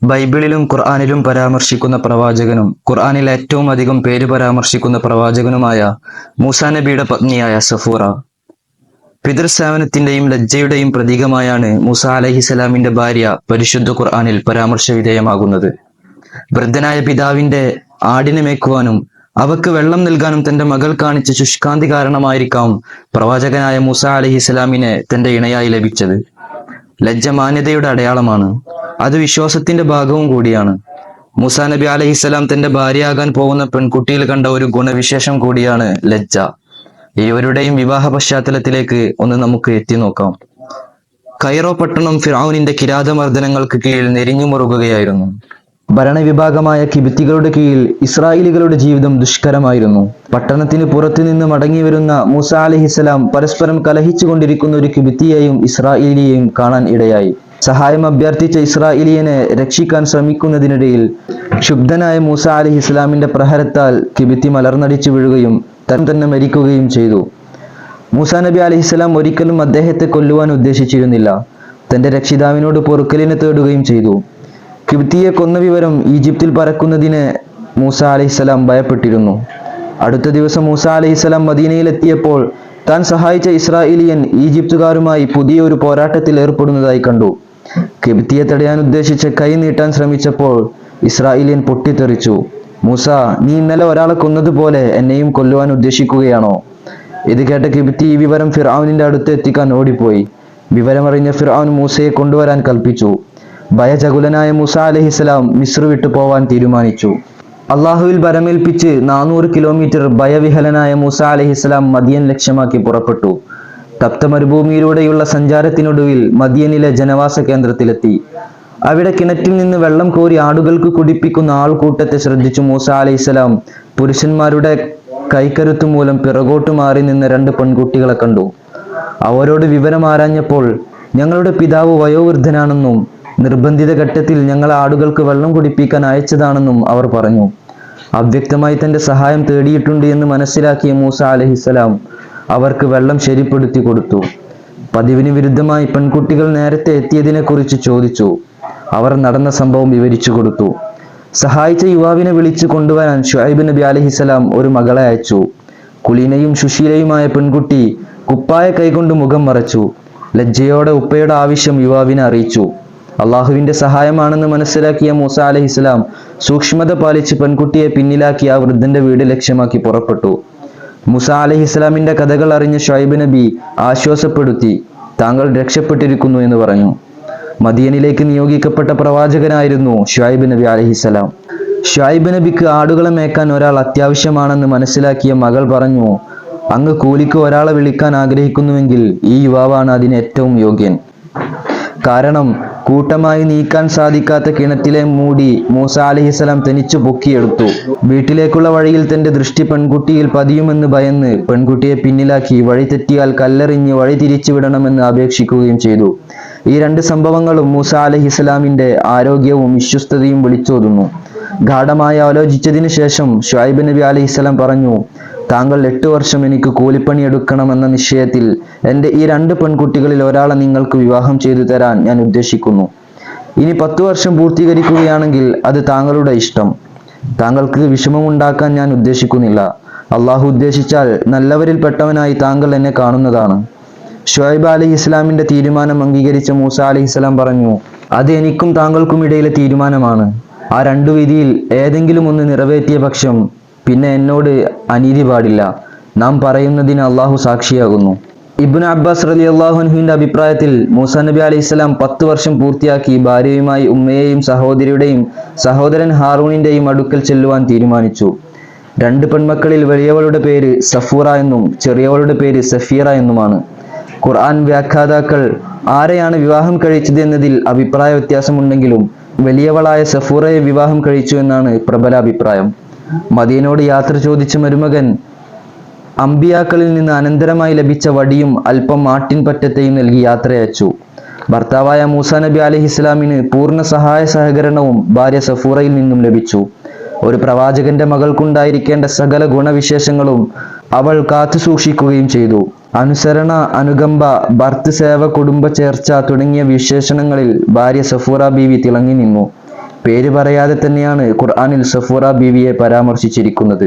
ബൈബിളിലും ഖുർആനിലും പരാമർശിക്കുന്ന പ്രവാചകനും ഖുർആനിൽ ഏറ്റവും അധികം പേര് പരാമർശിക്കുന്ന പ്രവാചകനുമായ മൂസാ നബിയുടെ പത്നിയായ സഫൂറ. പിതൃസേവനത്തിന്റെയും ലജ്ജയുടെയും പ്രതീകമായാണ് മൂസ അലൈഹിസലാമിന്റെ ഭാര്യ പരിശുദ്ധ ഖുർആനിൽ പരാമർശ വിധേയമാകുന്നത്. വൃദ്ധനായ പിതാവിന്റെ ആടിനെ മേക്കുവാനും അവക്ക് വെള്ളം നൽകാനും തന്റെ മകൾ കാണിച്ച ശുഷ്കാന്തി കാരണമായിരിക്കാം പ്രവാചകനായ മൂസ അലൈഹിസലാമിനെ തന്റെ ഇണയായി ലഭിച്ചത്. ലജ്ജ മാന്യതയുടെ അടയാളമാണ്. അത് വിശ്വാസത്തിന്റെ ഭാഗവും കൂടിയാണ്. മൂസാ നബി അലൈഹിസ്സലാം തന്റെ ഭാര്യയാകാൻ പോകുന്ന പെൺകുട്ടിയിൽ കണ്ട ഒരു ഗുണവിശേഷം കൂടിയാണ് ലജ്ജ. ഇരുവരുടെയും വിവാഹ പശ്ചാത്തലത്തിലേക്ക് ഒന്ന് നമുക്ക് എത്തി നോക്കാം. കൈറോ പട്ടണം ഫിർഔനിന്റെ കിരാതമർദ്ദനങ്ങൾക്ക് കീഴിൽ നെരിഞ്ഞു മുറുകുകയായിരുന്നു. ഭരണവിഭാഗമായ കിബിത്തികളുടെ കീഴിൽ ഇസ്രായേലികളുടെ ജീവിതം ദുഷ്കരമായിരുന്നു. പട്ടണത്തിന് പുറത്തു നിന്ന് മടങ്ങി വരുന്ന മൂസ അലൈഹിസ്സലാം പരസ്പരം കലഹിച്ചു കൊണ്ടിരിക്കുന്ന ഒരു കിബിത്തിയെയും ഇസ്രായേലിയെയും കാണാൻ ഇടയായി. സഹായം അഭ്യർത്ഥിച്ച ഇസ്രായേലിയനെ രക്ഷിക്കാൻ ശ്രമിക്കുന്നതിനിടയിൽ ക്ഷുബ്ധനായ മൂസ അലൈഹിസ്സലാമിന്റെ പ്രഹരത്താൽ കിബിത്തി മലർന്നടിച്ചു വീഴുകയും തന്നെ മരിക്കുകയും ചെയ്തു. മൂസാ നബി അലൈഹിസ്സലാം ഒരിക്കലും അദ്ദേഹത്തെ കൊല്ലുവാൻ ഉദ്ദേശിച്ചിരുന്നില്ല. തന്റെ രക്ഷിതാവിനോട് പൊറുക്കലിനെ തേടുകയും ചെയ്തു. കിബിത്തിയെ കൊന്ന വിവരം ഈജിപ്തിൽ പരക്കുന്നതിന് മൂസ അലൈഹിസ്സലാം ഭയപ്പെട്ടിരുന്നു. അടുത്ത ദിവസം മൂസ അലൈഹിസ്സലാം മദീനയിലെത്തിയപ്പോൾ താൻ സഹായിച്ച ഇസ്രായേലിയൻ ഈജിപ്തുകാരുമായി പുതിയൊരു പോരാട്ടത്തിൽ ഏർപ്പെടുന്നതായി കണ്ടു. കിബിത്തിയെ തടയാൻ ഉദ്ദേശിച്ച് കൈ നീട്ടാൻ ശ്രമിച്ചപ്പോൾ ഇസ്രായേലിയൻ പൊട്ടിത്തെറിച്ചു. മൂസ, നീ ഇന്നലെ ഒരാളെ കൊന്നതുപോലെ എന്നെയും കൊല്ലുവാൻ ഉദ്ദേശിക്കുകയാണോ? ഇത് കേട്ട കിബിത്തി ഈ വിവരം ഫിർഔനിന്റെ അടുത്ത് എത്തിക്കാൻ ഓടിപ്പോയി. വിവരമറിഞ്ഞ ഫിർഔൻ മൂസയെ കൊണ്ടുവരാൻ കൽപ്പിച്ചു. ഭയചകുലനായ മൂസ അലൈഹിസ്സലാം മിസ്ർ വിട്ടു പോവാൻ തീരുമാനിച്ചു. അള്ളാഹുവിൽ ഭരമേൽപ്പിച്ച് 400 കിലോമീറ്റർ ഭയവിഹലനായ മൂസ അലൈഹിസ്സലാം മദിയൻ ലക്ഷ്യമാക്കി പുറപ്പെട്ടു. തപ്ത മരുഭൂമിയിലൂടെയുള്ള സഞ്ചാരത്തിനൊടുവിൽ മദിയനിലെ ജനവാസ കേന്ദ്രത്തിലെത്തി. അവിടെ കിണറ്റിൽ നിന്ന് വെള്ളം കോരി ആടുകൾക്ക് കുടിപ്പിക്കുന്ന ആൾക്കൂട്ടത്തെ ശ്രദ്ധിച്ചു മൂസ അലൈഹിസ്സലാം പുരുഷന്മാരുടെ കൈക്കരുത്തു മൂലം പിറകോട്ടു മാറി നിന്ന 2 പെൺകുട്ടികളെ കണ്ടു. അവരോട് വിവരം ആരാഞ്ഞപ്പോൾ ഞങ്ങളുടെ പിതാവ് വയോവൃദ്ധനാണെന്നും നിർബന്ധിത ഘട്ടത്തിൽ ഞങ്ങൾ ആടുകൾക്ക് വെള്ളം കുടിപ്പിക്കാൻ അയച്ചതാണെന്നും അവർ പറഞ്ഞു. അവ്യക്തമായി തന്റെ സഹായം തേടിയിട്ടുണ്ട് എന്ന് മനസ്സിലാക്കിയ മൂസ അലൈഹിസ്സലാം അവർക്ക് വെള്ളം ശരിപ്പെടുത്തി കൊടുത്തു. പതിവിന് വിരുദ്ധമായി പെൺകുട്ടികൾ നേരത്തെ എത്തിയതിനെ കുറിച്ച് ചോദിച്ചു. അവർ നടന്ന സംഭവം വിവരിച്ചു കൊടുത്തു. സഹായിച്ച യുവാവിനെ വിളിച്ചു കൊണ്ടുവരാൻ ശുഐബ് നബി അലൈഹിസ്സലാം ഒരു മകളെ അയച്ചു. കുലീനയും സുശീലയുമായ പെൺകുട്ടി കുപ്പായ കൈകൊണ്ട് മുഖം മറച്ചു. ലജ്ജയോടെ ഉപ്പയുടെ ആവശ്യം യുവാവിനെ അറിയിച്ചു. അള്ളാഹുവിന്റെ സഹായമാണെന്ന് മനസ്സിലാക്കിയ മൂസ അലൈഹിസ്സലാം സൂക്ഷ്മത പാലിച്ച് പെൺകുട്ടിയെ പിന്നിലാക്കി ആ വൃദ്ധന്റെ വീട് ലക്ഷ്യമാക്കി പുറപ്പെട്ടു. മൂസ അലൈഹിസ്സലാമിന്റെ കഥകൾ അറിഞ്ഞ ശുഐബ് നബി ആശ്വാസപ്പെടുത്തി. താങ്കൾ രക്ഷപ്പെട്ടിരിക്കുന്നു എന്ന് പറഞ്ഞു. മദിയനിലേക്ക് നിയോഗിക്കപ്പെട്ട പ്രവാചകനായിരുന്നു ശുഐബ് നബി അലൈഹിസ്സലാം. ശുഐബ് നബിക്ക് ആടുകളെ മേക്കാൻ ഒരാൾ അത്യാവശ്യമാണെന്ന് മനസ്സിലാക്കിയ മകൾ പറഞ്ഞു, അങ്ങ് കൂലിക്ക് ഒരാളെ വിളിക്കാൻ ആഗ്രഹിക്കുന്നുവെങ്കിൽ ഈ യുവാവാണ് അതിന് ഏറ്റവും യോഗ്യൻ. കാരണം കൂട്ടമായി നീക്കാൻ സാധിക്കാത്ത കിണറ്റിലെ മൂടി മൂസ അലൈഹിസ്സലാം തനിച്ചു പൊക്കിയെടുത്തു. വീട്ടിലേക്കുള്ള വഴിയിൽ തന്റെ ദൃഷ്ടി പെൺകുട്ടിയിൽ പതിയുമെന്ന് ഭയന്ന് പെൺകുട്ടിയെ പിന്നിലാക്കി വഴി തെറ്റിയാൽ കല്ലെറിഞ്ഞ് വഴി തിരിച്ചു വിടണമെന്ന് അപേക്ഷിക്കുകയും ചെയ്തു. ഈ 2 സംഭവങ്ങളും മൂസ അലൈഹിസ്സലാമിന്റെ ആരോഗ്യവും വിശ്വസ്തതയും വിളിച്ചോതുന്നു. ഗാഢമായി ആലോചിച്ചതിന് ശേഷം ശുഐബ് നബി അലൈഹിസ്സലാം പറഞ്ഞു, താങ്കൾ 8 വർഷം എനിക്ക് കൂലിപ്പണി എടുക്കണമെന്ന നിശ്ചയത്തിൽ എൻ്റെ ഈ 2 പെൺകുട്ടികളിൽ ഒരാളെ നിങ്ങൾക്ക് വിവാഹം ചെയ്തു തരാൻ ഞാൻ ഉദ്ദേശിക്കുന്നു. ഇനി 10 വർഷം പൂർത്തീകരിക്കുകയാണെങ്കിൽ അത് താങ്കളുടെ ഇഷ്ടം. താങ്കൾക്ക് വിഷമമുണ്ടാക്കാൻ ഞാൻ ഉദ്ദേശിക്കുന്നില്ല. അള്ളാഹു ഉദ്ദേശിച്ചാൽ നല്ലവരിൽ പെട്ടവനായി താങ്കൾ എന്നെ കാണുന്നതാണ്. ശുഐബ് അലൈഹിസ്സലാമിന്റെ തീരുമാനം അംഗീകരിച്ച മൂസ അലൈഹിസ്സലാം പറഞ്ഞു, അത് എനിക്കും താങ്കൾക്കും ഇടയിലെ തീരുമാനമാണ്. ആ 2 വിധിയിൽ ഏതെങ്കിലും ഒന്ന് നിറവേറ്റിയ പക്ഷം പിന്നെ എന്നോട് അനീതി പാടില്ല. നാം പറയുന്നതിന് അള്ളാഹു സാക്ഷിയാകുന്നു. ഇബ്നു അബ്ബാസ് റളിയല്ലാഹു അൻഹുവിന്റെ അഭിപ്രായത്തിൽ മൂസ നബി അലൈഹിസ്സലാം 10 വർഷം പൂർത്തിയാക്കി ഭാര്യയുമായി ഉമ്മയെയും സഹോദരിയുടെയും സഹോദരൻ ഹാറൂണിന്റെയും അടുക്കൽ ചെല്ലുവാൻ തീരുമാനിച്ചു. 2 പെൺമക്കളിൽ വലിയവളുടെ പേര് സഫൂറ എന്നും ചെറിയവളുടെ പേര് സഫീറ എന്നുമാണ്. ഖുർആൻ വ്യാഖ്യാതാക്കൾ ആരെയാണ് വിവാഹം കഴിച്ചത് എന്നതിൽ അഭിപ്രായ വ്യത്യാസമുണ്ടെങ്കിലും വലിയവളായ സഫൂറയെ വിവാഹം കഴിച്ചു എന്നാണ് പ്രബല അഭിപ്രായം. മദീനയോട് യാത്ര ചോദിച്ച മരുമകൻ അമ്പിയാക്കളിൽ നിന്ന് അനന്തരമായി ലഭിച്ച വടിയും അല്പം ആട്ടിൻപറ്റത്തെയും നൽകി യാത്രയച്ചു. ഭർത്താവായ മൂസ നബി അലൈഹിസ്സലാമിന് പൂർണ്ണ സഹായ സഹകരണവും ഭാര്യ സഫൂറയിൽ നിന്നും ലഭിച്ചു. ഒരു പ്രവാചകന്റെ മകൾക്കുണ്ടായിരിക്കേണ്ട സകല ഗുണവിശേഷങ്ങളും അവൾ കാത്തു സൂക്ഷിക്കുകയും ചെയ്തു. അനുസരണ, അനുകമ്പ, ഭർത്തൃസേവ, കുടുംബ ചേർച്ച തുടങ്ങിയ വിശേഷണങ്ങളിൽ ഭാര്യ സഫൂറ ബീവി തിളങ്ങി നിന്നു. പേര് പറയാതെ തന്നെയാണ് ഖുർആനിൽ സഫൂറ ബീവിയെ പരാമർശിച്ചിരിക്കുന്നത്.